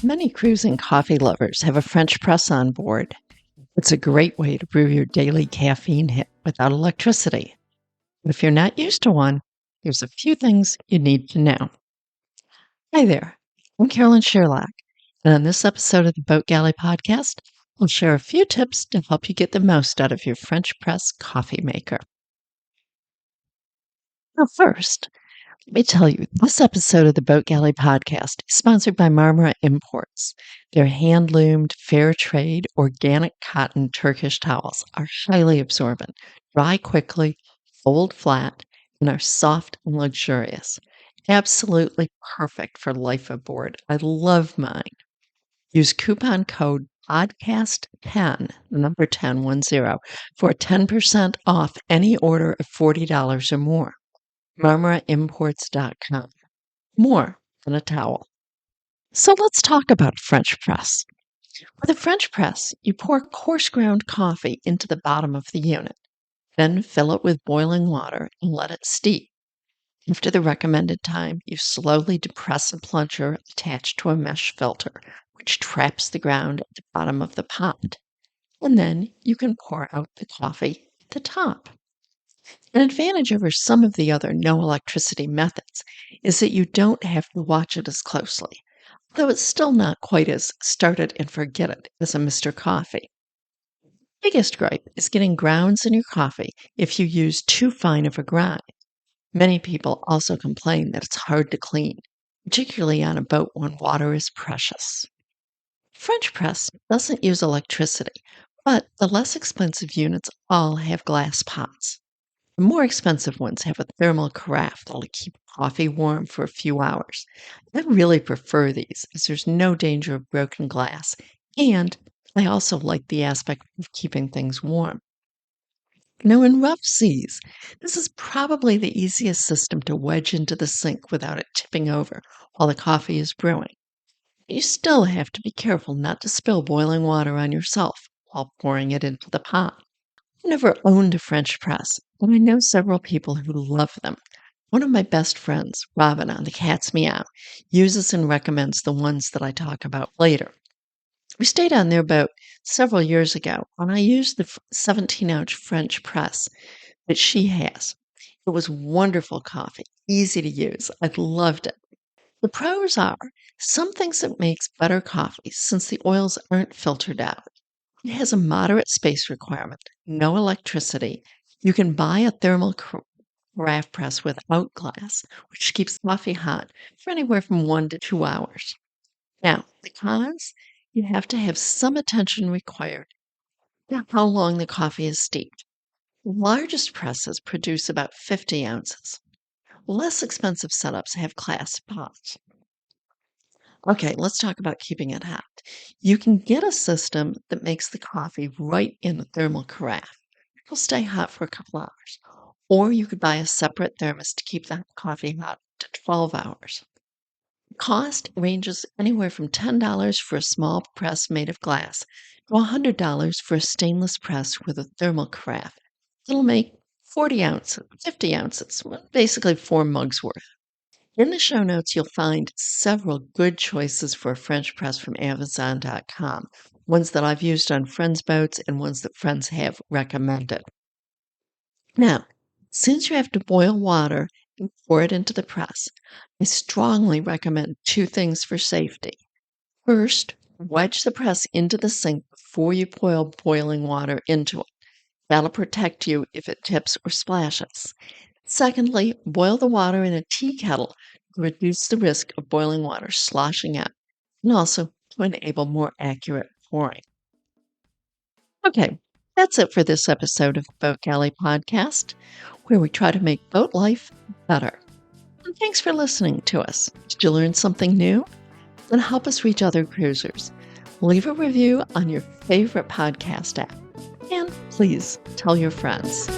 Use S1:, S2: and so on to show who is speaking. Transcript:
S1: Many cruising coffee lovers have a French press on board. It's a great way to brew your daily caffeine hit without electricity. But if you're not used to one, here's a few things you need to know. Hi there, I'm Carolyn Sherlock, and on this episode of the Boat Galley podcast, I'll share a few tips to help you get the most out of your French press coffee maker. Now, first, let me tell you, this episode of the Boat Galley podcast is sponsored by Marmara Imports. Their hand-loomed, fair trade, organic cotton Turkish towels are highly absorbent, dry quickly, fold flat, and are soft and luxurious. Absolutely perfect for life aboard. I love mine. Use coupon code podcast10, the number 1010, for 10% off any order of $40 or more. MarmaraImports.com. More than a towel. So let's talk about French press. With a French press, you pour coarse ground coffee into the bottom of the unit, then fill it with boiling water and let it steep. After the recommended time, you slowly depress a plunger attached to a mesh filter, which traps the ground at the bottom of the pot. And then you can pour out the coffee at the top. An advantage over some of the other no electricity methods is that you don't have to watch it as closely, though it's still not quite as start it and forget it as a Mr. Coffee. Biggest gripe is getting grounds in your coffee if you use too fine of a grind. Many people also complain that it's hard to clean, particularly on a boat when water is precious. French press doesn't use electricity, but the less expensive units all have glass pots. The more expensive ones have a thermal carafe that'll keep coffee warm for a few hours. I really prefer these as there's no danger of broken glass, and I also like the aspect of keeping things warm. Now, in rough seas, this is probably the easiest system to wedge into the sink without it tipping over while the coffee is brewing. You still have to be careful not to spill boiling water on yourself while pouring it into the pot. I've never owned a French press, but I know several people who love them. One of my best friends, Robin on the Cat's Meow, uses and recommends the ones that I talk about later. We stayed on their boat several years ago, and I used the 17-ounce French press that she has. It was wonderful coffee, easy to use. I loved it. The pros are some things that makes better coffee since the oils aren't filtered out. It has a moderate space requirement, no electricity. You can buy a thermal carafe press without glass, which keeps coffee hot for anywhere from 1 to 2 hours. Now, the cons, you have to have some attention required to how long the coffee is steeped. The largest presses produce about 50 ounces. Less expensive setups have glass pots. Okay, let's talk about keeping it hot. You can get a system that makes the coffee right in the thermal carafe. It'll stay hot for a couple hours. Or you could buy a separate thermos to keep the coffee hot to 12 hours. The cost ranges anywhere from $10 for a small press made of glass to $100 for a stainless press with a thermal carafe. It'll make 40 ounces, 50 ounces, basically 4 mugs worth. In the show notes, you'll find several good choices for a French press from Amazon.com, ones that I've used on friends' boats and ones that friends have recommended. Now, since you have to boil water and pour it into the press, I strongly recommend 2 things for safety. First, wedge the press into the sink before you pour boiling water into it. That'll protect you if it tips or splashes. Secondly, boil the water in a tea kettle to reduce the risk of boiling water sloshing out, and also to enable more accurate pouring. Okay, that's it for this episode of the Boat Galley Podcast, where we try to make boat life better. And thanks for listening to us. Did you learn something new? Then help us reach other cruisers. Leave a review on your favorite podcast app. And please tell your friends.